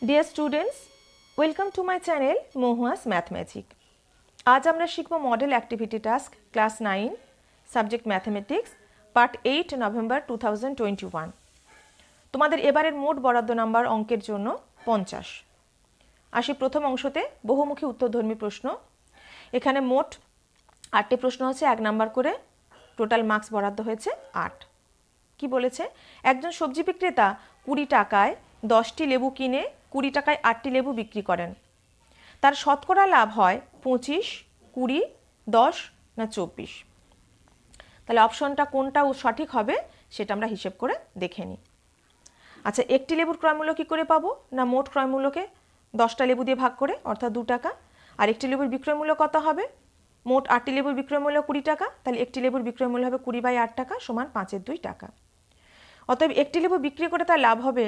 Dear students, welcome to my channel Mohua's Math Magic. আজ আমরা শিখব model activity task class 9 subject mathematics part 8 November 2021। তোমাদের এবারের মোট বরাদ্দ নাম্বার অঙ্কের জন্য 50। আসি প্রথম অংশতে বহুমুখী উত্তরধর্মী প্রশ্ন। এখানে মোট 8টি প্রশ্ন আছে, 1 নাম্বার করে, টোটাল মার্কস বরাদ্দ হয়েছে 8। কি বলেছে? একজন সবজি বিক্রেতা 20 টাকায় 10টি লেবু কিনে 20 টাকায় 8টি লেবু বিক্রি করেন। তার শতকরা লাভ হয় 25, 20, 10 না 24। তাহলে অপশনটা কোনটা সঠিক হবে সেটা আমরা হিসেব করে দেখে নিই। আচ্ছা, একটি লেবুর ক্রয়মূল্য কী করে পাবো? না মোট ক্রয়মূল্যকে 10টা লেবু দিয়ে ভাগ করে, অর্থাৎ 2 টাকা। আর একটি লেবুর বিক্রয়মূল্য কত হবে? মোট 8টি লেবুর বিক্রয়মূল্য 20 টাকা, তাহলে একটি লেবুর বিক্রয়মূল্য হবে 20/8 টাকা সমান 5/2 টাকা। অতএব একটি লেবু বিক্রি করে তার লাভ হবে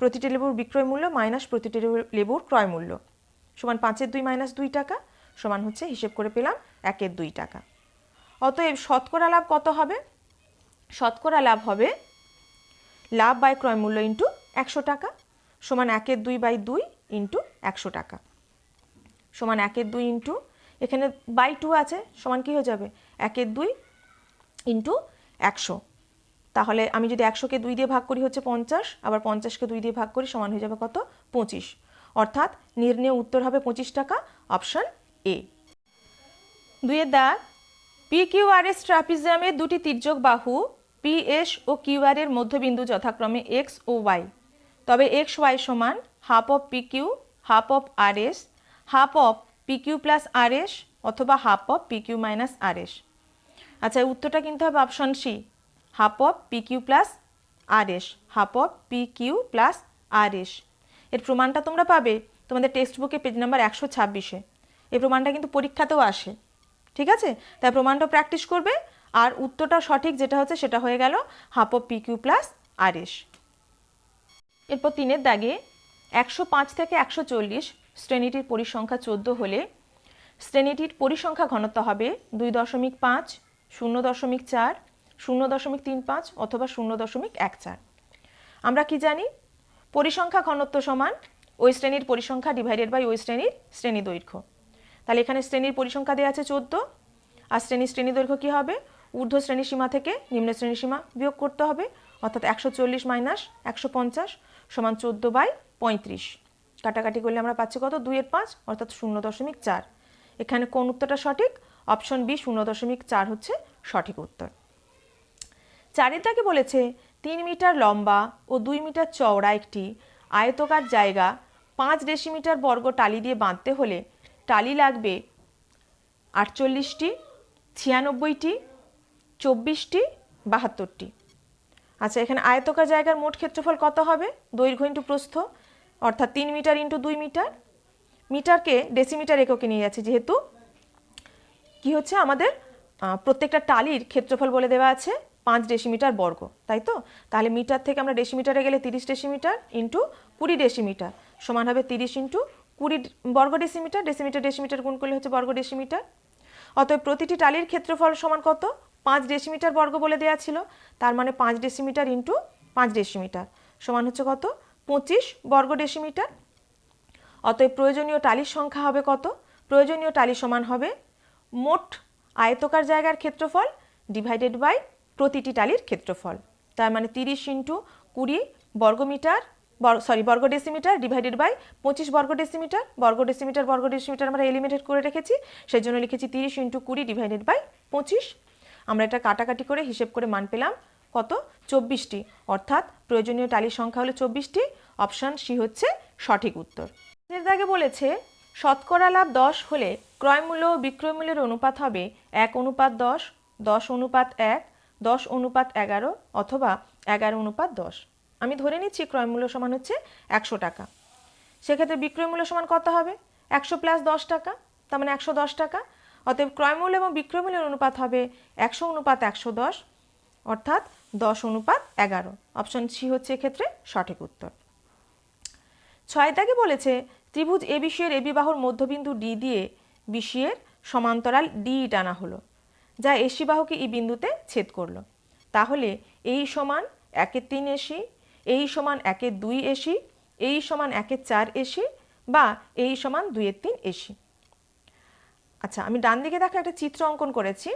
প্রতিটি লেবুর বিক্রয় মূল্য মাইনাস প্রতিটি লেবুর ক্রয় মূল্য সমান 5/2 মাইনাস 2 টাকা সমান হচ্ছে, হিসেব করে পেলাম 1/2 টাকা। অতএব শতকরা লাভ কত হবে? শতকরা লাভ হবে লাভ বাই ক্রয় মূল্য ইন্টু 100 টাকা সমান 1/2/2 ইন্টু 100 টাকা সমান 1/2 ইন্টু, এখানে বাই 2 আছে, সমান কি হয়ে যাবে 1/2 ইন্টু 100। তাহলে আমি যদি 100কে 2 দিয়ে ভাগ করি হচ্ছে 50, আবার 50কে 2 দিয়ে ভাগ করি সমান হয়ে যাবে কত? 25। অর্থাৎ নির্ণেয় উত্তর হবে 25 টাকা, অপশন এ। 2 দাগ, PQRS ট্রাপিজিয়ামের দুটি তির্যক বাহু PS ও QR এর মধ্যবিন্দু যথাক্রমে X ও Y। তবে XY সমান half of PQ, half of RS, half of PQ plus RS অথবা half of PQ minus RS। আচ্ছা, উত্তরটা কিন্তু হবে option C, half of PQ plus RS, half of PQ plus RS। এর প্রমাণটা তোমরা পাবে তোমাদের টেক্সট বুকে পেজ নাম্বার 126-এ। এই প্রমাণটা কিন্তু পরীক্ষাতেও আসে, ঠিক আছে? তাই প্রমাণটা প্র্যাকটিস করবে, আর উত্তরটা সঠিক যেটা হচ্ছে সেটা হয়ে গেল half of PQ plus RS। এরপর 3 দাগে 105 থেকে 140 শ্রেণীটির পরিসংখ্যা 14 হলে শ্রেণীটির পরিসংখ্যা ঘনত্ব হবে 2.5, 0.4, 0.35 অথবা 0.14। আমরা কি জানি? পরিসংখ্যা ঘনত্ব সমান ওই শ্রেণীর পরিসংখ্যা ডিভাইডেড বাই ওই শ্রেণীর শ্রেণী দৈর্ঘ্য। তাহলে এখানে শ্রেণীর পরিসংখ্যা দেওয়া আছে 14, আর শ্রেণী দৈর্ঘ্য কী হবে? ঊর্ধ্ব শ্রেণী সীমা থেকে নিম্ন শ্রেণী সীমা বিয়োগ করতে হবে, অর্থাৎ 140 মাইনাস 150 সমান 14/35। কাটাকাটি করলে আমরা পাচ্ছি কত? 2/5 অর্থাৎ 0.4। এখানে কোন উত্তরটা সঠিক? অপশন বি, 0.4 হচ্ছে সঠিক উত্তর। 4 দাগে বলেছে 3 মিটার লম্বা ও 2 মিটার চওড়া একটি আয়তকার জায়গা 5 ডেসিমিটার বর্গ টালি দিয়ে বাঁধতে হলে টালি লাগবে 48টি, 96টি, 24টি, 72টি। আচ্ছা, এখানে আয়তকার জায়গার মোট ক্ষেত্রফল কত হবে? দৈর্ঘ্য ইন্টু প্রস্থ, অর্থাৎ 3 মিটার ইন্টু 2 মিটার। মিটারকে ডেসিমিটার এককে নিয়ে যাচ্ছে, যেহেতু কি হচ্ছে আমাদের প্রত্যেকটা টালির ক্ষেত্রফল বলে দেওয়া আছে 5 ডেসিমিটার বর্গ, তাই তো? তাহলে মিটার থেকে আমরা ডেসিমিটারে গেলে 30 ডেসিমিটার ইন্টু 20 ডেসিমিটার সমান হবে 30 ইন্টু 20 বর্গ ডেসিমিটার। ডেসিমিটার গুণ করলে হচ্ছে বর্গ ডেসিমিটার। অতএব প্রতিটি টালির ক্ষেত্রফল সমান কত? 5 ডেসিমিটার বর্গ বলে দেওয়া ছিল, তার মানে 5 ডেসিমিটার ইন্টু 5 ডেসিমিটার সমান হচ্ছে কত? 25 বর্গ ডেসিমিটার। অতএব প্রয়োজনীয় টালির সংখ্যা হবে কত? প্রয়োজনীয় টালি সমান হবে মোট আয়তকার জায়গার ক্ষেত্রফল ডিভাইডেড বাই প্রতিটি টালির ক্ষেত্রফল। তার মানে 30 ইন্টু 20 বর্গমিটার বর্গ ডেসিমিটার ডিভাইডেড বাই 25 বর্গ ডেসিমিটার। বর্গ ডেসিমিটার আমরা এলিমিনেট করে রেখেছি, সেই জন্য লিখেছি 30 ইন্টু 20 ডিভাইডেড বাই 25। আমরা এটা কাটাকাটি করে হিসেব করে মান পেলাম কত? 24টি, অর্থাৎ প্রয়োজনীয় টালির সংখ্যা হলো 24টি। অপশন সি হচ্ছে সঠিক উত্তর। এর দাগে বলেছে শতকরা লাভ 10 হলে ক্রয়মূল্য ও বিক্রয়মূল্যের অনুপাত হবে 1:10, 10:1, 10:11 অথবা 11:10। আমি ধরে নিচ্ছি ক্রয়মূল্য সমান হচ্ছে 100 টাকা। সেক্ষেত্রে বিক্রয়মূল্য সমান কত হবে? 100 প্লাস 10 টাকা, তার মানে 110 টাকা। অতএব ক্রয়মূল্য এবং বিক্রয়মূল্যের অনুপাত হবে 100:110 অর্থাৎ 10:11। অপশন সি হচ্ছে এক্ষেত্রে সঠিক উত্তর। 6 দাগে বলেছে ত্রিভুজ ABC এর AB বাহুর মধ্যবিন্দু D দিয়ে BC এর সমান্তরাল DE টানা হলো, যা AC বাহুকে E বিন্দুতে ছেদ করলো। তাহলে এই সমান 1/3 AC, এই সমান 1/2 AC, এই সমান 1/4 AC বা এই সমান 2/3 AC। আচ্ছা, আমি ডান দিকে দেখো একটা চিত্র অঙ্কন করেছি।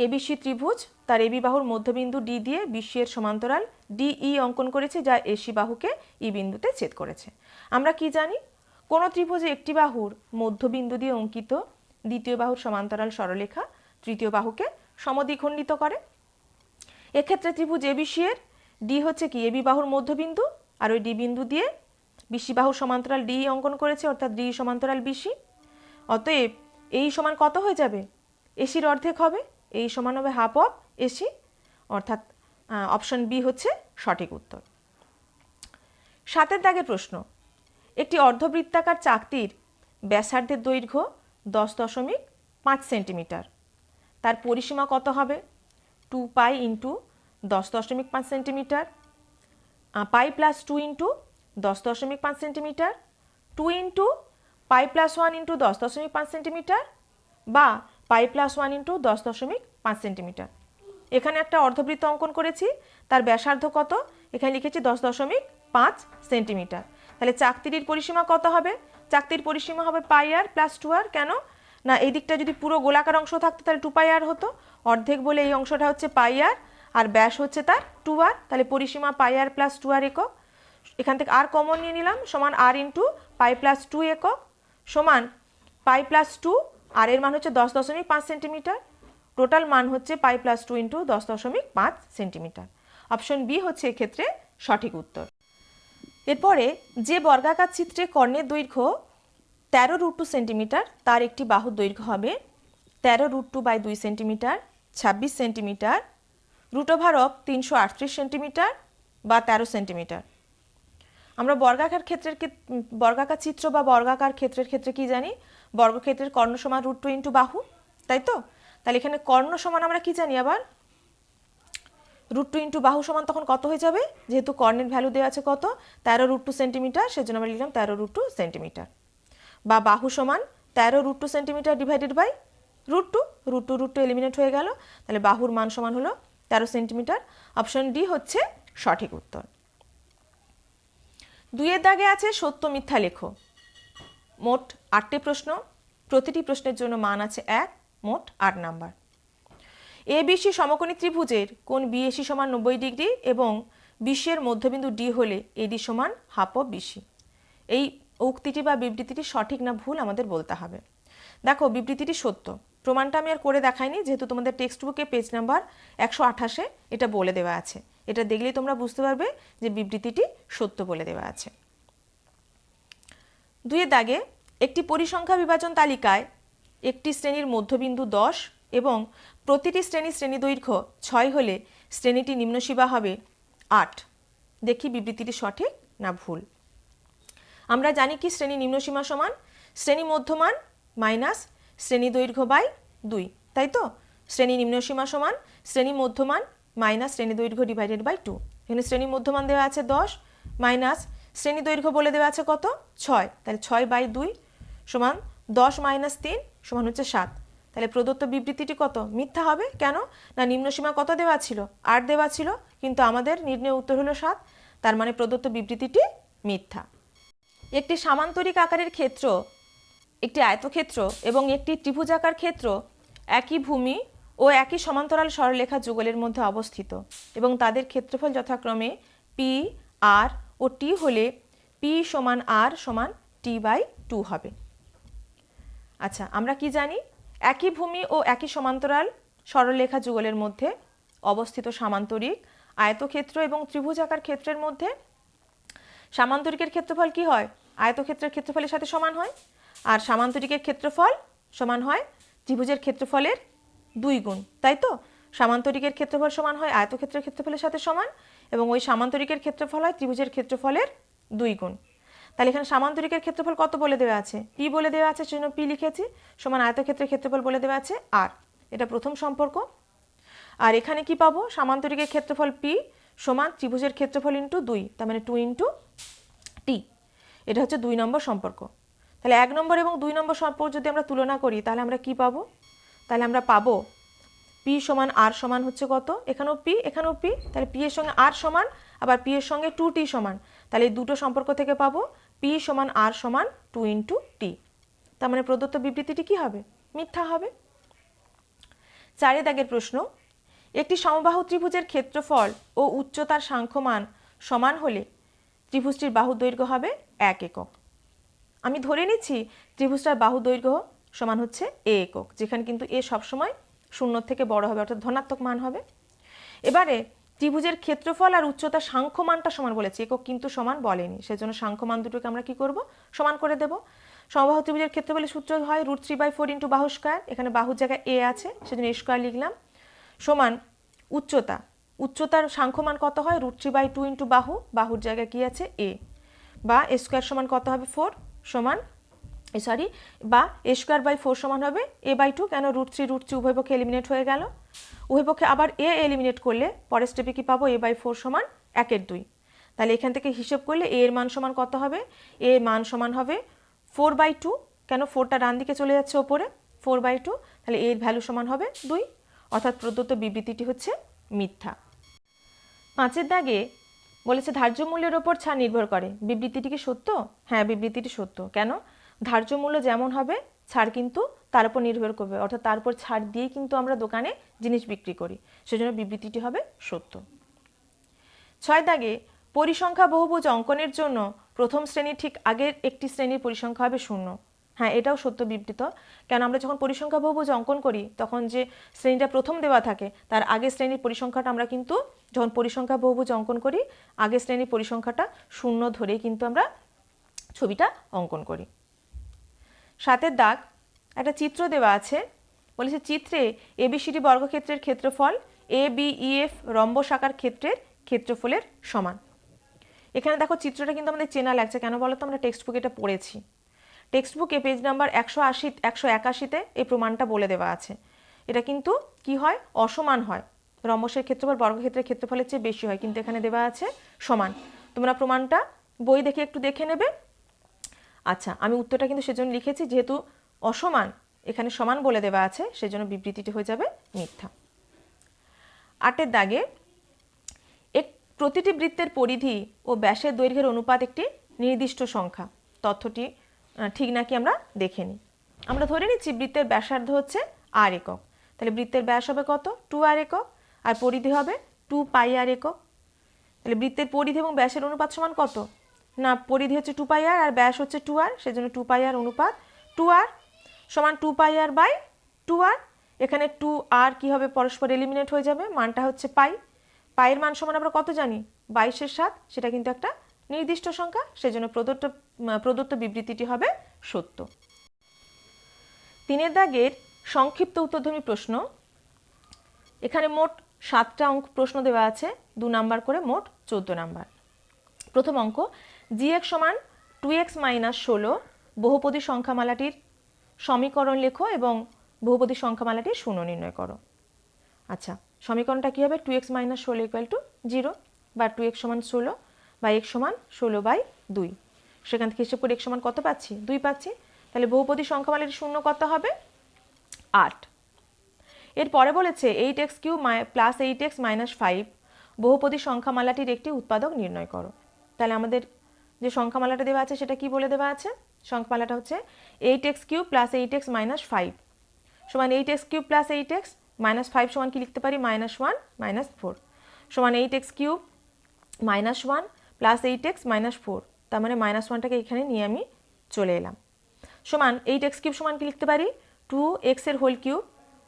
এবিসি ত্রিভুজ, তার এবি বাহুর মধ্যবিন্দু ডি দিয়ে বিসি এর সমান্তরাল ডিই অঙ্কন করেছে, যা এসি বাহুকে ই বিন্দুতে ছেদ করেছে। আমরা কি জানি, কোন ত্রিভুজে একটি বাহুর মধ্যবিন্দু দিয়ে অঙ্কিত দ্বিতীয় বাহুর সমান্তরাল সরলরেখা তৃতীয় বাহুকে সমদ্বিখণ্ডিত করে। এক্ষেত্রে ত্রিভুজ এবিসি এর ডি হচ্ছে কি এবি বাহুর মধ্যবিন্দু, আর ওই ডি বিন্দু দিয়ে বিসি বাহুর সমান্তরাল ডি অঙ্কন করেছে, অর্থাৎ ডি সমান্তরাল বিসি। অতএব এই সমান কত হয়ে যাবে, এসির অর্ধেক হবে, এই সমান হবে হাফ অফ এসি, অর্থাৎ অপশন বি হচ্ছে সঠিক উত্তর। 7 দাগের প্রশ্ন, একটি অর্ধবৃত্তাকার চাকতির ব্যাসার্ধের দৈর্ঘ্য 10.5 সেন্টিমিটার, তার পরিসীমা কত হবে? 2 পাই ইন্টু 10.5 সেন্টিমিটার, পাই প্লাস 2 ইন্টু 10.5 সেন্টিমিটার, 2 ইন্টু পাই প্লাস 1 ইন্টু 10.5 সেন্টিমিটার, বা পাই প্লাস 1 ইন্টু 10.5 সেন্টিমিটার। এখানে একটা অর্ধবৃত্ত অঙ্কন করেছি, তার ব্যাসার্ধ কত? এখানে লিখেছি 10.5 সেন্টিমিটার। তাহলে চাকতির পরিসীমা কত হবে? চাকতির পরিসীমা হবে পাই আর প্লাস 2r। কেন না, এই দিকটা যদি পুরো গোলাকার অংশ থাকতো তাহলে 2 পাই আর হতো, অর্ধেক বলে এই অংশটা হচ্ছে পাই আর, আর ব্যাস হচ্ছে তার 2r, তাহলে পরিসীমা পাই আর প্লাস 2r একক। এখান থেকে আর কমন নিয়ে নিলাম, সমান আর ইন্টু পাই প্লাস 2 একক, সমান পাই প্লাস 2, আর এর মান হচ্ছে 10.5 সেন্টিমিটার, টোটাল মান হচ্ছে pi plus 2 into 10.5 centimetre. Option B হচ্ছে এক্ষেত্রে সঠিক উত্তর। এরপরে যে বর্গাকার চিত্রে কর্ণের দৈর্ঘ্য 13√2 সেন্টিমিটার, তার একটি বাহুর দৈর্ঘ্য হবে 13√2/2 centimetre, 26 centimetre, root over of 338 centimetre বা 13 সেন্টিমিটার। আমরা বর্গাকার চিত্র বা বর্গাকার ক্ষেত্রের ক্ষেত্রে কি জানি, বর্গক্ষেত্রের কর্ণ সমান √2 ইন্টু বাহু, তাই তো? তাহলে এখানে কর্ণ সমান আমরা কি জানি আবার, √2 ইন্টু বাহু সমান তখন কত হয়ে যাবে, যেহেতু কর্ণের ভ্যালু দেওয়া আছে কত, 13√2 সেন্টিমিটার, সেজন্য আমরা লিখলাম 13√2 সেন্টিমিটার, বা বাহু সমান 13√2 সেন্টিমিটার ডিভাইডেড বাই √2, √2 এলিমিনেট হয়ে গেল, তাহলে বাহুর মান সমান হলো 13 সেন্টিমিটার। অপশন ডি হচ্ছে সঠিক উত্তর। 2 দাগে আছে সত্য মিথ্যা লেখো। মোট 8টি প্রশ্ন, প্রতিটি প্রশ্নের জন্য মান আছে 1, মোট 8 নাম্বার। এবিসি সমকোণী ত্রিভুজের কোণ বিএসি সমান 90 ডিগ্রি এবং বিসি এর মধ্যবিন্দু ডি হলে এডি সমান হাফ অফ বিসি। এই উক্তিটি বা বিবৃতিটি সঠিক না ভুল আমাদের বলতে হবে। দেখো, বিবৃতিটি সত্য, প্রমাণটা আমি আর করে দেখাইনি, যেহেতু তোমাদের টেক্সট বুকে পেজ নাম্বার 128-এ এটা বলে দেওয়া আছে। এটা দেখলেই তোমরা বুঝতে পারবে যে বিবৃতিটি সত্য বলে দেওয়া আছে। 2 দাগে একটি পরিসংখ্যা বিভাজন তালিকায় একটি শ্রেণীর মধ্যবিন্দু 10 এবং প্রতিটি শ্রেণী দৈর্ঘ্য 6 হলে শ্রেণীটি নিম্নসীমা হবে 8। দেখি বিবৃতিটি সঠিক না ভুল। আমরা জানি কি শ্রেণী নিম্নসীমা সমান শ্রেণী মধ্যমান মাইনাস শ্রেণী দৈর্ঘ্য বাই 2, তাই তো? শ্রেণী নিম্নসীমা সমান শ্রেণী মধ্যমান মাইনাস শ্রেণী দৈর্ঘ্য ডিভাইডেড বাই 2। এখানে শ্রেণী মধ্যমান দেওয়া আছে 10 মাইনাস শ্রেণী দৈর্ঘ্য বলে দেওয়া আছে কত, 6, তাহলে 6/2 সমান 10 মাইনাস 3 সমান হচ্ছে 7। তাহলে প্রদত্ত বিবৃতিটি কত, মিথ্যা হবে। কেন না, নিম্নসীমা কত দেওয়া ছিল, 8 দেওয়া ছিল, কিন্তু আমাদের নির্ণয় উত্তর হলো 7, তার মানে প্রদত্ত বিবৃতিটি মিথ্যা। একটি সামান্তরিক আকারের ক্ষেত্র, একটি আয়তক্ষেত্র এবং একটি ত্রিভুজাকার ক্ষেত্র একই ভূমি ও একই সমান্তরাল সরলরেখা যুগলের মধ্যে অবস্থিত এবং তাদের ক্ষেত্রফল যথাক্রমে পি, আর ও টি হলে পি সমান আর সমান টি/2 হবে। আচ্ছা, আমরা কি জানি, একই ভূমি ও একই সমান্তরাল সরলরেখা যুগলের মধ্যে অবস্থিত সামান্তরিক, আয়তক্ষেত্র এবং ত্রিভুজাকার ক্ষেত্রের মধ্যে সামান্তরিকের ক্ষেত্রফল কি হয়, আয়তক্ষেত্রের ক্ষেত্রফলের সাথে সমান হয়, আর সামান্তরিকের ক্ষেত্রফল সমান হয় ত্রিভুজের ক্ষেত্রফলের 2 গুণ, তাই তো? সামান্তরিকের ক্ষেত্রফল সমান হয় আয়তক্ষেত্রের ক্ষেত্রফলের সাথে সমান, এবং ওই সামান্তরিকের ক্ষেত্রফল হয় ত্রিভুজের ক্ষেত্রফলের 2 গুণ। তাহলে এখানে সামান্তরিকের ক্ষেত্রফল কত বলে দেওয়া আছে, পি বলে দেওয়া আছে, সেজন্য পি লিখেছি, সমান আয়তক্ষেত্রের ক্ষেত্রফল বলে দেওয়া আছে আর, এটা প্রথম সম্পর্ক। আর এখানে কি পাবো, সামান্তরিকের ক্ষেত্রফল পি সমান ত্রিভুজের ক্ষেত্রফল ইন্টু 2, তার মানে 2 ইন্টু টি, এটা হচ্ছে 2 নম্বর সম্পর্ক। তাহলে 1 নম্বর এবং 2 নম্বর সম্পর্ক যদি আমরা তুলনা করি তাহলে আমরা কি পাবো, তাহলে আমরা পাবো পি সমান আর সমান হচ্ছে কত, এখানেও পি এখানেও পি, তাহলে পি এর সঙ্গে আর সমান, আবার পি এর সঙ্গে 2t সমান, তাহলে এই দুটো সম্পর্ক থেকে পাবো পি সমান আর সমান 2 ইন্টু টি। তার মানে প্রদত্ত বিবৃতিটি কি হবে, মিথ্যা হবে। 4 দাগের প্রশ্ন, একটি সমবাহু ত্রিভুজের ক্ষেত্রফল ও উচ্চতার সাংখ্যমান সমান হলে ত্রিভুজটির বাহু দৈর্ঘ্য হবে 1 একক। আমি ধরে নিচ্ছি ত্রিভুজটার বাহু দৈর্ঘ্য সমান হচ্ছে এ একক, যেখানে কিন্তু এ সবসময় 0 থেকে বড় হবে, অর্থাৎ ধনাত্মক মান হবে। এবারে ত্রিভুজের ক্ষেত্রফল আর উচ্চতার সাংখ্যমানটা সমান বলেছে, একক কিন্তু সমান বলেনি, সেজন্য সাংখ্যমান দুটোকে আমরা কি করব, সমান করে দেব। সমবাহু ত্রিভুজের ক্ষেত্রফলের সূত্র হয় √3/4 ইন্টু বাহু স্কয়ার, এখানে বাহুর জায়গায় এ আছে সেজন্য এ স্কয়ার লিখলাম, সমান উচ্চতা, উচ্চতার সাংখ্যমান কত হয় √3/2 ইন্টু বাহু, বাহুর জায়গায় কি আছে এ, বা এ স্কয়ার সমান কত হবে 4 সমান বা এ স্কয়ার বাই 4 সমান হবে a/2, কেন √3 উভয় পক্ষে এলিমিনেট হয়ে গেল, উভয় পক্ষে আবার এ এলিমিনেট করলে পরের স্টেপে কি পাবো a/4 সমান 1/2। তাহলে এখান থেকে হিসেব করলে এ এর মান সমান কত হবে, এ এর মান সমান হবে 4/2, কেন 4টা ডান দিকে চলে যাচ্ছে ওপরে, 4/2, তাহলে এর ভ্যালু সমান হবে 2, অর্থাৎ প্রদত্ত বিবৃতিটি হচ্ছে মিথ্যা। 5 দাগে বলেছে ধার্য মূল্যের ওপর ছাড় নির্ভর করে, বিবৃতিটি কি সত্য? হ্যাঁ, বিবৃতিটি সত্য। কেন, ধার্য মূল্য যেমন হবে ছাড় কিন্তু তার উপর নির্ভর করবে, অর্থাৎ তার উপর ছাড় দিয়ে কিন্তু আমরা দোকানে জিনিস বিক্রি করি, সেজন্য বিবৃতিটি হবে সত্য। 6 দাগে পরিসংখ্যা বহুভুজ অঙ্কনের জন্য প্রথম শ্রেণীর ঠিক আগের একটি শ্রেণীর পরিসংখ্যা হবে 0। হ্যাঁ, এটাও সত্য বিবৃত, কেন আমরা যখন পরিসংখ্যা বহুভুজ অঙ্কন করি তখন যে শ্রেণীটা প্রথম দেওয়া থাকে তার আগের শ্রেণীর পরিসংখ্যাটা আমরা কিন্তু যখন পরিসংখ্যা বহুভুজ অঙ্কন করি আগের শ্রেণীর পরিসংখ্যাটা 0 ধরেই কিন্তু আমরা ছবিটা অঙ্কন করি। 7 দাগ, একটা চিত্র দেওয়া আছে, বলেছে চিত্রে এবিসিডি বর্গক্ষেত্রের ক্ষেত্রফল ABEF রম্বস আকার ক্ষেত্রের ক্ষেত্রফলের সমান। এখানে দেখো চিত্রটা কিন্তু আমাদের চেনা লাগছে, কেন বলো তো, আমরা টেক্সট বুকে এটা পড়েছি, টেক্সট বুকে পেজ নাম্বার 181-181 এই প্রমাণটা বলে দেওয়া আছে। এটা কিন্তু কি হয়, অসমান হয়, রম্বসের ক্ষেত্রফল বর্গক্ষেত্রের ক্ষেত্রফলের চেয়ে বেশি হয়, কিন্তু এখানে দেওয়া আছে সমান। তোমরা প্রমাণটা বই দেখে একটু দেখে নেবে। আচ্ছা, আমি উত্তরটা কিন্তু সেজন্য লিখেছি যেহেতু অসমান এখানে সমান বলে দেওয়া আছে, সেজন্য বিবৃতিটি হয়ে যাবে মিথ্যা। 8 দাগে প্রতিটি বৃত্তের পরিধি ও ব্যাসের দৈর্ঘ্যের অনুপাত একটি নির্দিষ্ট সংখ্যা, তথ্যটি ঠিক নাকি আমরা দেখে নিই। আমরা ধরে নিচ্ছি বৃত্তের ব্যাসার্ধ হচ্ছে r একক, তাহলে বৃত্তের ব্যাস হবে কত 2r একক, আর পরিধি হবে 2πr একক। তাহলে বৃত্তের পরিধি এবং ব্যাসের অনুপাত সমান কত, না পরিধি হচ্ছে 2πr আর ব্যাস হচ্ছে 2r, সেজন্য 2πr অনুপাত 2r সমান 2πr বাই 2r। এখানে 2r কি হবে, পরস্পর এলিমিনেট হয়ে যাবে, মানটা হচ্ছে পাই, পায়ের মান সমান আমরা কত জানি 22/7, সেটা কিন্তু একটা নির্দিষ্ট সংখ্যা, সেজন্য প্রদত্ত বিবৃতিটি হবে সত্য। 3 দাগের সংক্ষিপ্ত উত্তরধর্মী প্রশ্ন, এখানে মোট 7টা অঙ্ক প্রশ্ন দেওয়া আছে, 2 নাম্বার করে, মোট 14 নাম্বার। প্রথম অঙ্ক, gx সমান 2x - 16 বহুপদী সংখ্যামালাটির সমীকরণ লেখো এবং বহুপদী সংখ্যামালাটির শূন্য নির্ণয় করো। আচ্ছা, সমীকরণটা কী হবে, 2x - 16 = 0, বা 2x সমান 16 বা x সমান 16/2, সেখান থেকে হিসেব করে x সমান কত পাচ্ছি, 2 পাচ্ছি, তাহলে বহুপদী সংখ্যামালাটির শূন্য কত হবে 8। এরপরে বলেছে 8x³ + 8x - 5 বহুপদী সংখ্যামালাটির একটি উৎপাদক নির্ণয় করো। তাহলে আমাদের যে সংখ্যামালাটা দেওয়া আছে সেটা কি বলে দেওয়া আছে, সংখ্যামালাটা হচ্ছে 8x³ + 8x - 5 সমান 8x³ + 8x - 5 সমান কি লিখতে পারি, -1 - 4 সমান 8x³ - 1 + 8x - 4, তার মানে -1টাকে এখানে নিয়ে আমি চলে এলাম, সমান 8x³ সমান কি লিখতে পারি 2x এর হোল কিউব,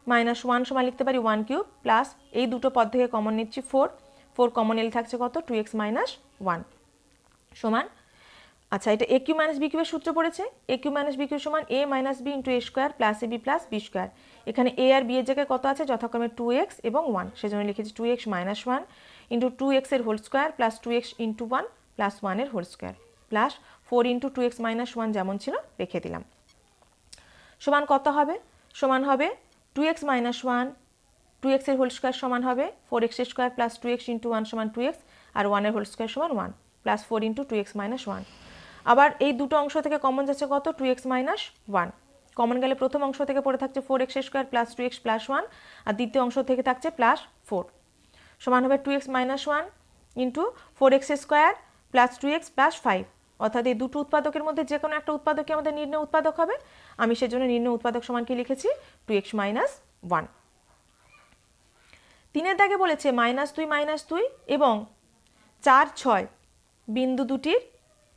-1 সমান লিখতে পারি 1³ প্লাস এই দুটো পদ থেকে কমন নিচ্ছি 4 কমন এলে থাকছে কত 2x - 1 সমান, আচ্ছা এটা a³ - b³ এর সূত্র পড়েছে, a³ - b³ সমান a - b * a² + ab + b²। এখানে a আর b এর জায়গায় কত আছে, যথাক্রমে 2x এবং 1, সেজন্য লিখেছি 2x - 1 * 2x এর whole square plus 2x * 1 plus 1 এর হোল স্কয়ার প্লাস 4 * 2x - 1 যেমন ছিল রেখে দিলাম, সমান কত হবে, সমান হবে 2x - 1, 2x এর হোল স্কয়ার সমান হবে 4x² প্লাস 2x * 1 সমান 2x, আর 1 এর হোল স্কয়ার সমান 1 প্লাস 4 * 2x - 1। আবার এই দুটো অংশ থেকে কমন যাচ্ছে কত 2x - 1, কমন গেলে প্রথম অংশ থেকে পড়ে থাকছে 4x square plus 2x plus 1, আর দ্বিতীয় অংশ থেকে থাকছে প্লাস 4 সমান হবে 2x minus 1 into 4x square plus 2x plus 5, অর্থাৎ এই দুটো উৎপাদকের মধ্যে যে কোনো একটা উৎপাদকই আমাদের নির্ণয় উৎপাদক হবে। আমি সেজন্য নির্ণয় উৎপাদক সমান কি লিখেছি 2x মাইনাস 1। 3 দাগে বলেছে -2 এবং 4, 6 বিন্দু দুটির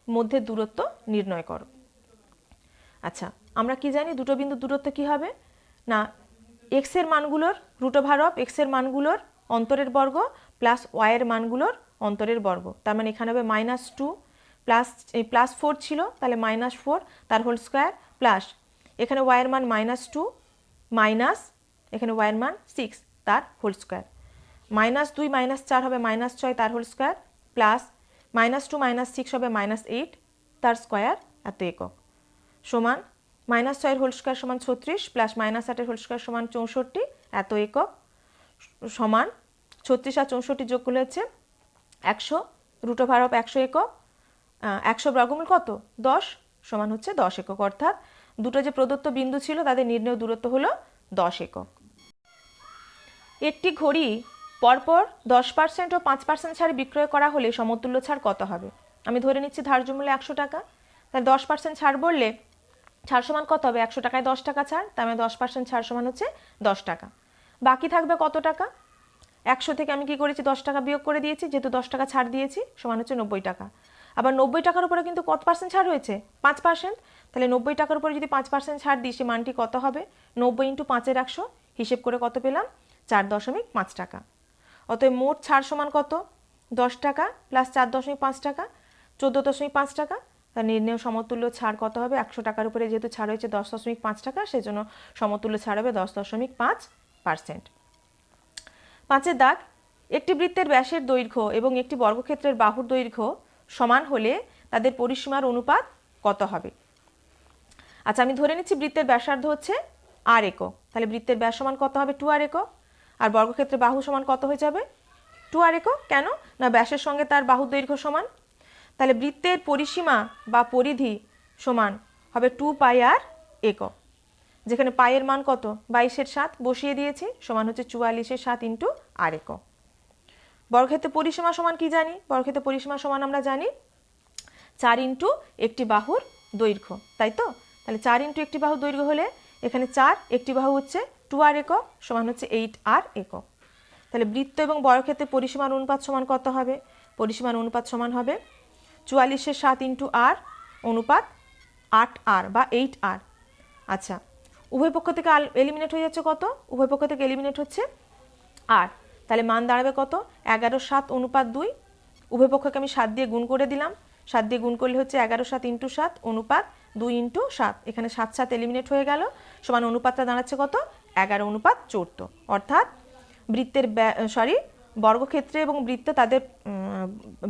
মধ্যে দূরত্ব নির্ণয় করো। আচ্ছা, আমরা কি জানি দুটো বিন্দু দূরত্ব কি হবে না, এক্স এর মানগুলোর রুট ওভার অফ এক্স এর মানগুলোর অন্তরের বর্গ প্লাস ওয়াই এর মানগুলোর অন্তরের বর্গ। তার মানে এখানে হবে -2 প্লাস 4 ছিল, তাহলে -4 তার হোল স্কোয়ার প্লাস এখানে ওয়াই এর মান -2 মাইনাস এখানে ওয়াই এর মান 6 তার হোল স্কোয়ার, -2 -4 হবে -6 তার হোল স্কোয়ার প্লাস -2 -6 হবে -8 তার স্কোয়ার এত একক সমান -6 হোল স্কোয়ার সমান 36 প্লাস -8 হোল স্কোয়ার সমান 64 এত একক সমান 36 আর 64 যোগ করলে হচ্ছে 100 রুট ওভার অফ 100 একক 100 বর্গমূল কত 10 সমান হচ্ছে 10 একক, অর্থাৎ দুটো যে প্রদত্ত বিন্দু ছিল তাদের নির্ণেয় দূরত্ব হলো 10 একক। একটি ঘড়ি পরপর 10% ও 5% ছাড়ে বিক্রয় করা হলে সমতুল্য ছাড় কত হবে? আমি ধরে নিচ্ছি ধার্য মূল্য 100 টাকা, তাহলে 10% ছাড় বললে ছাড় সমান কত হবে 100 টাকায় 10 টাকা ছাড়, তার মানে 10% ছাড় সমান হচ্ছে 10 টাকা। বাকি থাকবে কত টাকা? 100 থেকে আমি কি করেছি 10 টাকা বিয়োগ করে দিয়েছি, যেহেতু 10 টাকা ছাড় দিয়েছি সমান হচ্ছে 90 টাকা। আবার 90 টাকার উপরে কিন্তু কত পার্সেন্ট ছাড় হয়েছে 5%, তাহলে 90 টাকার উপরে যদি 5% ছাড় দিই সে মানটি কত হবে 90 ইন্টু 5 এর 100, হিসেব করে কত পেলাম 4.5 টাকা। অতএব মোট ছাড় সমান কত 10 টাকা প্লাস 4.5 টাকা 14.5 টাকা। তার নির্ণেয় সমতুল্য ছাড় কত হবে 100 টাকার উপরে যেহেতু ছাড় হয়েছে 10.5 টাকা, সেজন্য সমতুল্য ছাড় হবে 10.5%। 5 দাগ, একটি বৃত্তের ব্যাসের দৈর্ঘ্য এবং একটি বর্গক্ষেত্রের বাহুর দৈর্ঘ্য সমান হলে তাদের পরিসীমার অনুপাত কত হবে? আচ্ছা, আমি ধরে নিচ্ছি বৃত্তের ব্যাসার্ধ হচ্ছে r একক, তাহলে বৃত্তের ব্যাস সমান কত হবে 2r একক, আর বর্গক্ষেত্রের বাহু সমান কত হয়ে যাবে 2r একক। কেন না ব্যাসের সঙ্গে তার বাহুর দৈর্ঘ্য সমান, তাহলে বৃত্তের পরিসীমা বা পরিধি সমান হবে 2πr একক, যেখানে পায়ের মান কত 22/7 বসিয়ে দিয়েছি সমান হচ্ছে 44/7 ইন্টু r একক। বর্গক্ষেত্রের পরিসীমা সমান কি জানি, বর্গক্ষেত্রের পরিসীমা সমান আমরা জানি 4 ইন্টু একটি বাহুর দৈর্ঘ্য, তাই তো? তাহলে 4 ইন্টু একটি বাহুর দৈর্ঘ্য হলে এখানে 4 একটি বাহু হচ্ছে 2r একক সমান হচ্ছে 8r একক। তাহলে বৃত্ত এবং বর্গক্ষেত্রের পরিসীমার অনুপাত সমান কত হবে? পরিসীমার অনুপাত সমান হবে 44/7 ইন্টু r অনুপাত 8r বা 8r। আচ্ছা, উভয় পক্ষ থেকে এলিমিনেট হয়ে যাচ্ছে কত, উভয় পক্ষ থেকে এলিমিনেট হচ্ছে r, তাহলে মান দাঁড়াবে কত 11/7 অনুপাত 2। উভয় পক্ষকে আমি 7 দিয়ে গুণ করে দিলাম, 7 দিয়ে গুণ করলে হচ্ছে 11/7 ইন্টু 7 অনুপাত 2 ইন্টু 7, এখানে 7 এলিমিনেট হয়ে গেল সমান অনুপাতটা দাঁড়াচ্ছে কত 11/14। অর্থাৎ বৃত্তের বর্গক্ষেত্রে এবং বৃত্ত তাদের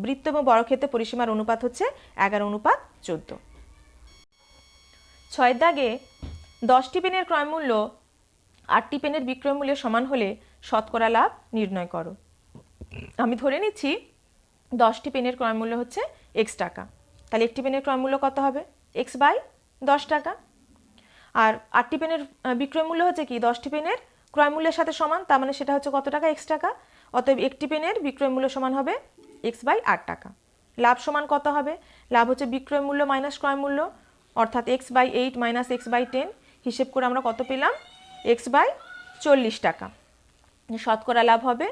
বৃত্ত এবং বর্গক্ষেত্রে পরিসীমার অনুপাত হচ্ছে 11/14। 6 দাগে 10টি পেনের ক্রয়মূল্য 8টি পেনের বিক্রয় মূল্যের সমান হলে শতকরা লাভ নির্ণয় করো। আমি ধরে নিচ্ছি 10টি পেনের ক্রয়মূল্য হচ্ছে x টাকা, তাহলে একটি পেনের ক্রয়মূল্য কত হবে x/10 টাকা, আর 8টি পেনের বিক্রয় মূল্য হচ্ছে কি 10টি পেনের ক্রয় মূল্যের সাথে সমান, তার মানে সেটা হচ্ছে কত টাকা x টাকা। অতএব একটি পেনের বিক্রয় মূল্য সমান হবে x/8 টাকা। লাভ সমান কত হবে? লাভ হচ্ছে বিক্রয় মূল্য মাইনাস ক্রয় মূল্য, অর্থাৎ x/8 মাইনাস x/10, হিসেব করে আমরা কত পেলাম x/40 টাকা। শতকরা লাভ হবে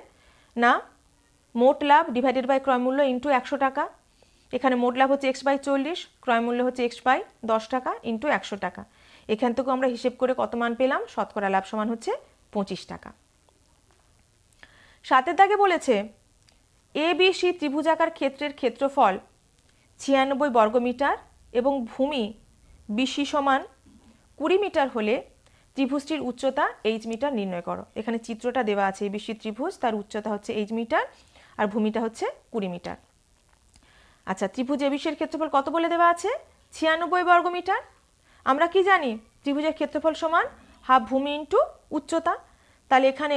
না মোট লাভ ডিভাইডেড বাই ক্রয় মূল্য ইন্টু 100 টাকা। এখানে মোট লাভ হচ্ছে x/40, ক্রয় মূল্য হচ্ছে x/10 টাকা ইন্টু 100 টাকা। এখান থেকে আমরা হিসেব করে কত মান পেলাম, শতকরা লাভ সমান হচ্ছে 25 টাকা। 7 দাগে বলেছে ABC ত্রিভুজাকার ক্ষেত্রের ক্ষেত্রফল 96 বর্গমিটার এবং ভূমি BC সমান 20 মিটার হলে ত্রিভুজটির উচ্চতা h মিটার নির্ণয় করো। এখানে চিত্রটা দেওয়া আছে, ABC ত্রিভুজ, তার উচ্চতা হচ্ছে h মিটার আর ভূমিটা হচ্ছে 20 মিটার। আচ্ছা, ত্রিভুজ ABC এর ক্ষেত্রফল কত বলে দেওয়া আছে 96 বর্গমিটার। আমরা কি জানি ত্রিভুজের ক্ষেত্রফল সমান হাফ ভূমি ইন্টু উচ্চতা, তাহলে এখানে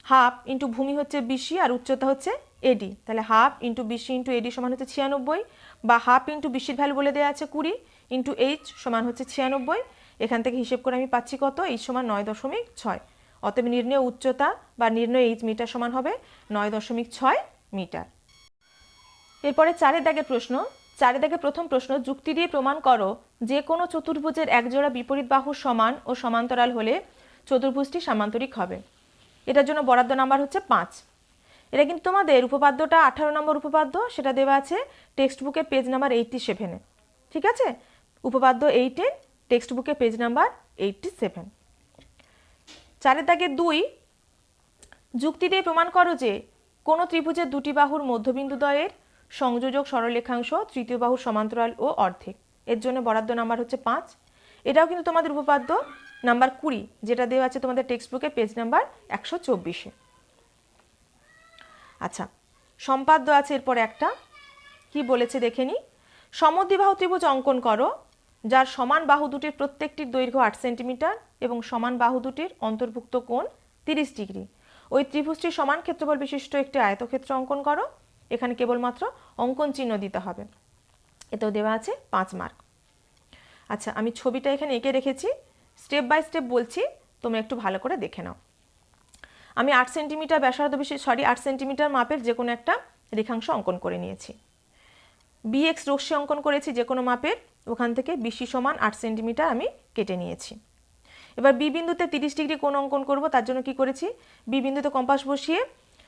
হাফ ইন্টু ভূমি হচ্ছে BC আর উচ্চতা হচ্ছে AD, তাহলে half into BC into AD সমান হচ্ছে 96, বা হাফ ইন্টু BC এর ভ্যালু বলে দেওয়া আছে 20 ইন্টু h সমান হচ্ছে 96, এখান থেকে হিসেব করে আমি পাচ্ছি কত, এইচ সমান 9.6। অতএব নির্ণেয় উচ্চতা বা নির্ণয় এইচ মিটার সমান হবে 9.6 মিটার। এরপরে 4 দাগের প্রশ্ন। 4 দাগের প্রথম প্রশ্ন, যুক্তি দিয়ে প্রমাণ করো যে কোনো চতুর্ভুজের একজোড়া বিপরীত বাহু সমান ও সমান্তরাল হলে চতুর্ভুজটি সামান্তরিক হবে। এটার জন্য বরাদ্দ নাম্বার হচ্ছে 5। এটা কিন্তু তোমাদের উপপাদ্যটা 18 নম্বর উপপাদ্য, সেটা দেওয়া আছে টেক্সট বুকে পেজ নাম্বার 87-এ। ঠিক আছে, উপপাদ্য 8-এ টেক্সট বুকে পেজ নাম্বার 87। 4 দাগের 2, যুক্তি দিয়ে প্রমাণ করো যে কোনো ত্রিভুজের দুটি বাহুর মধ্যবিন্দুদ্বয়ের সংযোজক সরলরেখাংশ তৃতীয় বাহুর সমান্তরাল ও অর্ধেক। এর জন্য বরাদ্দ নাম্বার হচ্ছে 5। এটাও কিন্তু তোমাদের উপপাদ্য নাম্বার 20, যেটা দেওয়া আছে তোমাদের টেক্সট বুকে পেজ নাম্বার 124-এ। আচ্ছা, সম্পাদ্য আছে এরপর একটা, কি বলেছে দেখে নি। সমদ্বিবাহু ত্রিভুজ অঙ্কন করো যার সমান বাহু দুটির প্রত্যেকটির দৈর্ঘ্য 8 সেন্টিমিটার এবং সমান বাহু দুটির অন্তর্ভুক্ত কোণ 30 ডিগ্রি। ওই ত্রিভুজটির সমান ক্ষেত্রফল বিশিষ্ট একটি আয়তক্ষেত্র অঙ্কন করো। এখানে কেবলমাত্র অঙ্কন চিহ্ন দিতে হবে। এতেও দেওয়া আছে 5 মার্ক। আচ্ছা, আমি ছবিটা এখানে এঁকে রেখেছি, স্টেপ বাই স্টেপ বলছি, তোমরা একটু ভালো করে দেখে নাও। আমি 8 সেন্টিমিটার ব্যাসার্ধ বিশিষ্ট 8 সেন্টিমিটার মাপের যে কোনো একটা রেখাংশ অঙ্কন করে নিয়েছি। BX রশ্মি অঙ্কন করেছি যে কোনো মাপের, ওখান থেকে BC সমান 8 সেন্টিমিটার আমি কেটে নিয়েছি। এবার বি বিন্দুতে 30 ডিগ্রি কোণ অঙ্কন করব। তার জন্য কি করেছি, বি বিন্দুতে কম্পাস বসিয়ে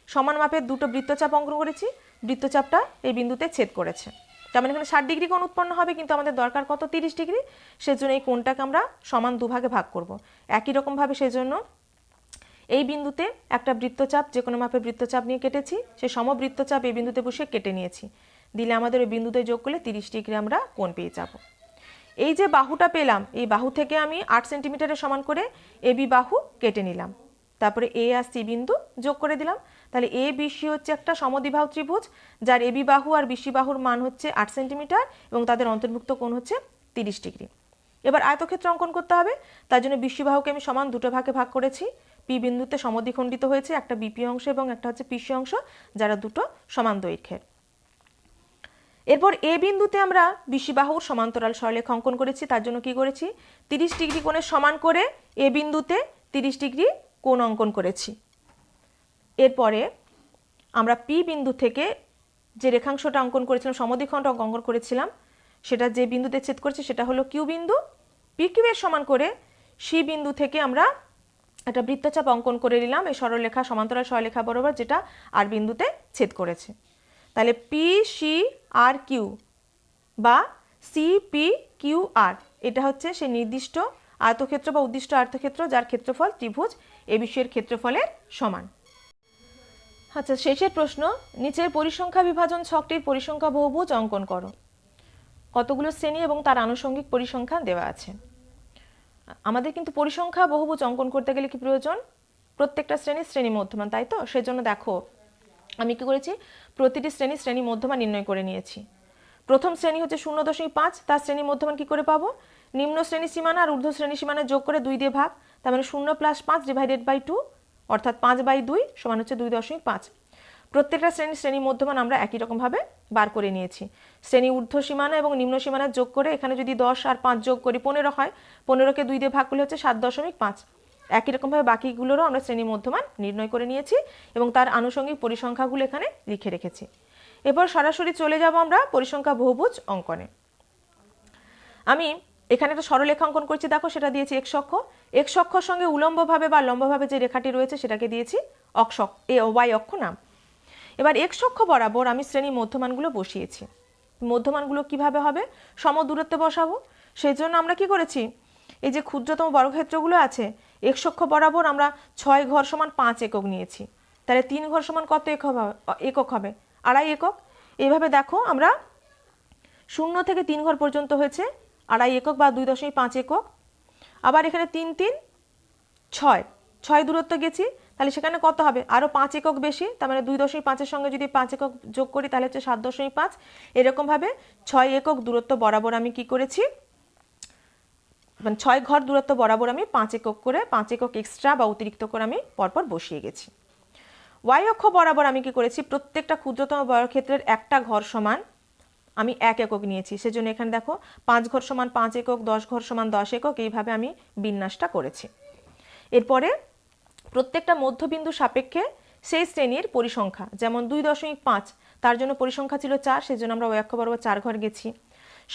সমান মাপের দুটো বৃত্তচাপ অঙ্কন করেছি। বৃত্তচাপটা এই বিন্দুতে ছেদ করেছে, তার মানে এখানে 60 ডিগ্রি কোণ উৎপন্ন হবে, কিন্তু আমাদের দরকার কত, 30 ডিগ্রি। সেজন্য এই কোণটাকে আমরা সমান দুভাগে ভাগ করব। একই রকমভাবে সেজন্য এই বিন্দুতে একটা বৃত্তচাপ যে কোনো মাপের বৃত্তচাপ নিয়ে কেটেছি, সেই সমবৃত্তচাপ এই বিন্দুতে বসিয়ে কেটে নিয়েছি। দিলে আমাদের ওই বিন্দুতে যোগ করলে 30 ডিগ্রি আমরা কোণ পেয়ে যাব। এই যে বাহুটা পেলাম, এই বাহু থেকে আমি 8 সেন্টিমিটারের সমান করে এবি বাহু কেটে নিলাম। তারপরে এ আর সি বিন্দু যোগ করে দিলাম। তাহলে এ বিসি হচ্ছে একটা সমদ্বিবাহু ত্রিভুজ যার এবি বাহু আর বিসি বাহুর মান হচ্ছে 8 সেন্টিমিটার এবং তাদের অন্তর্ভুক্ত কোণ হচ্ছে 30 ডিগ্রি। এবার আয়তক্ষেত্র অঙ্কন করতে হবে। তার জন্য বিসি বাহুকে আমি সমান দুটো ভাগে ভাগ করেছি। পি বিন্দুতে সমদ্বিখণ্ডিত হয়েছে, একটা বিপি অংশ এবং একটা হচ্ছে পিসি অংশ, যারা দুটো সমান দৈর্ঘ্যের। এরপর এ বিন্দুতে আমরা বিসি বাহুর সমান্তরাল সরলরেখা অঙ্কন করেছি। তার জন্য কি করেছি, 30 ডিগ্রি কোণের সমান করে এ বিন্দুতে 30 ডিগ্রি কোণ অঙ্কন করেছি। এরপরে আমরা পি বিন্দু থেকে যে রেখাংশটা অঙ্কন করেছিলাম, সমদ্বিখণ্ড অঙ্কন করেছিলাম, সেটা যে বিন্দুতে ছেদ করেছে সেটা হলো কিউ বিন্দু। পি কিউ এর সমান করে সি বিন্দু থেকে আমরা একটা বৃত্তচাপ অঙ্কন করে নিলাম এই সরলরেখা সমান্তরাল সরলরেখা বরাবর, যেটা আর বিন্দুতে ছেদ করেছে। তাহলে পি সি আর কিউ বা সি পি কিউ আর, এটা হচ্ছে সেই নির্দিষ্ট আয়তক্ষেত্র বা উদ্দিষ্ট আয়তক্ষেত্র যার ক্ষেত্রফল ত্রিভুজ এবিসি এর ক্ষেত্রফলের সমান। আচ্ছা, শেষের প্রশ্ন, নিচের পরিসংখ্যা বিভাজন ছকটির পরিসংখ্যা বহুভুজ অঙ্কন করো। কতগুলো শ্রেণী এবং তার আনুষঙ্গিক পরিসংখ্যান দেওয়া আছে। আমাদের কিন্তু পরিসংখ্যা বহুভুজ অঙ্কন করতে গেলে কি প্রয়োজন, প্রত্যেকটা শ্রেণী মধ্যমান, তাই তো? সেজন্য দেখো আমি কি করেছি, প্রতিটি শ্রেণী মধ্যমান নির্ণয় করে নিয়েছি। প্রথম শ্রেণী হচ্ছে 0.5, তার শ্রেণী মধ্যমান কি করে পাবো, নিম্ন শ্রেণী সীমানা আর ঊর্ধ্ব শ্রেণী সীমানা যোগ করে 2 দিয়ে ভাগ, তার মানে 0 + 5 / 2, অর্থাৎ 5/2 সমান হচ্ছে 2.5। প্রত্যেকটা শ্রেণী মধ্যমান আমরা একই রকমভাবে বার করে নিয়েছি। শ্রেণী ঊর্ধ্ব সীমানা এবং নিম্ন সীমানা যোগ করে এখানে যদি 10 আর 5 যোগ করি 15 হয়, 15কে 2 দিয়ে ভাগ করলে হচ্ছে 7.5। একই রকমভাবে বাকিগুলোরও আমরা শ্রেণী মধ্যমান নির্ণয় করে নিয়েছি এবং তার আনুষঙ্গিক পরিসংখ্যাগুলো এখানে লিখে রেখেছি। এরপর সরাসরি চলে যাব আমরা পরিসংখ্যা বহুভুজ অঙ্কনে। আমি এখানে একটা সরলরেখা অঙ্কন করছি, দেখো সেটা দিয়েছি এক্স অক্ষ। এক্স অক্ষর সঙ্গে উলম্বভাবে বা লম্বভাবে যে রেখাটি রয়েছে সেটাকে দিয়েছি ওয়াই অক্ষ নাম। এবার এক্স অক্ষ বরাবর আমি শ্রেণী মধ্যমানগুলো বসিয়েছি। মধ্যমানগুলো কিভাবে হবে, সমদূরত্বে বসাবো। সেই জন্য আমরা কি করেছি, এই যে ক্ষুদ্রতম বর্গক্ষেত্রগুলো আছে এক্স অক্ষ বরাবর আমরা 6 ঘর সমান 5 একক নিয়েছি। তাহলে 3 ঘর সমান কত একক হবে, 2.5 একক। এইভাবে দেখো আমরা 0 থেকে 3 ঘর পর্যন্ত হয়েছে 2.5 একক বা 2.5 একক। আবার এখানে 3 3 6 দূরত্ব গেছি, তাহলে সেখানে কত হবে, আরও 5 একক বেশি, তার মানে 2.5-এর সঙ্গে যদি 5 একক যোগ করি তাহলে হচ্ছে 7.5। এরকমভাবে 6 একক দূরত্ব বরাবর আমি কি করেছি, মানে 6 ঘর দূরত্ব বরাবর আমি 5 একক করে 5 একক এক্সট্রা বা অতিরিক্ত করে আমি পরপর বসিয়ে গেছি। ওয়াই অক্ষ বরাবর আমি কি করেছি, প্রত্যেকটা ক্ষুদ্রতম বর্গক্ষেত্রের একটা ঘর সমান আমি 1 একক নিয়েছি, সেজন্য এখানে দেখো 5 ঘর সমান 5 একক, 10 ঘর সমান 10 একক, এইভাবে আমি বিন্যাসটা করেছি। এরপরে প্রত্যেকটা মধ্যবিন্দু সাপেক্ষে সেই শ্রেণীর পরিসংখ্যা, যেমন 2.5 তার জন্য পরিসংখ্যা ছিল 4, সেজন্য আমরা ওই অক্ষ বরাবর 4 ঘর গেছি।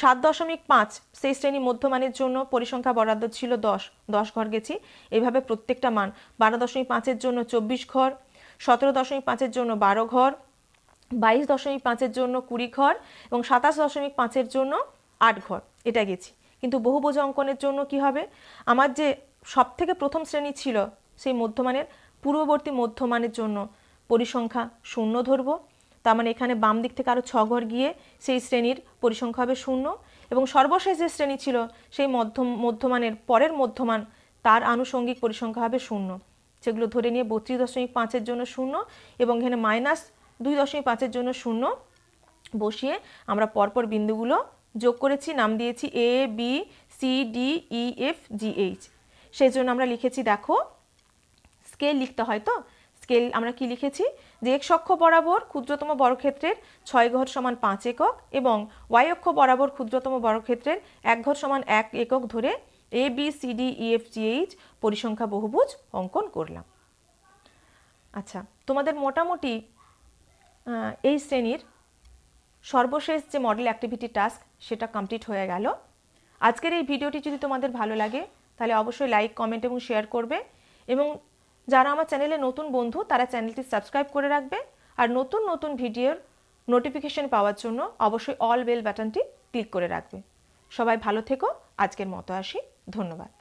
7.5 সেই শ্রেণী মধ্যমানের জন্য পরিসংখ্যা বরাদ্দ ছিল 10 ঘর গেছি। এইভাবে প্রত্যেকটা মান 12.5-এর জন্য 24 ঘর, 17.5-এর জন্য 12 ঘর, 22.5-এর জন্য 20 ঘর এবং 27.5-এর জন্য 8 ঘর, এটা গেছি। কিন্তু বহুভুজ অঙ্কনের জন্য কি হবে, আমার যে সব থেকে প্রথম শ্রেণী ছিল সেই মধ্যমানের পূর্ববর্তী মধ্যমানের জন্য পরিসংখ্যা 0 ধরব। তার মানে এখানে বাম দিক থেকে আরও 6 ঘর গিয়ে সেই শ্রেণীর পরিসংখ্যা হবে 0 এবং সর্বশেষ যে শ্রেণী ছিল সেই মধ্যমানের পরের মধ্যমান তার আনুষঙ্গিক পরিসংখ্যা হবে 0, সেগুলো ধরে নিয়ে 32.5-এর জন্য 0 এবং এখানে -2.5-এর জন্য 0 বসিয়ে আমরা পরপর বিন্দুগুলো যোগ করেছি, নাম দিয়েছি A B C D E F G H। সেই জন্য আমরা লিখেছি, দেখো স্কেল লিখতে হয় তো, স্কেল আমরা কি লিখেছি যে x অক্ষ বরাবর ক্ষুদ্রতম বর্গক্ষেত্রের 6 ঘর সমান 5 একক এবং y অক্ষ বরাবর ক্ষুদ্রতম বর্গক্ষেত্রের 1 ঘর সমান 1 একক ধরে A B C D E F G H পরিসংখ্যা বহুভুজ অঙ্কন করলাম। আচ্ছা, তোমাদের মোটামুটি এই শ্রেণীর সর্বশেষ যে মডেল অ্যাক্টিভিটি টাস্ক সেটা কমপ্লিট হয়ে গেল। আজকের এই ভিডিওটি যদি তোমাদের ভালো লাগে তাহলে অবশ্যই লাইক, কমেন্ট এবং শেয়ার করবে এবং যারা আমার চ্যানেলে নতুন বন্ধু তারা চ্যানেলটি সাবস্ক্রাইব করে রাখবে আর নতুন নতুন ভিডিওর নোটিফিকেশন পাওয়ার জন্য অবশ্যই অল বেল বাটনটি ক্লিক করে রাখবে। সবাই ভালো থেকো, আজকের মতো আসি, ধন্যবাদ।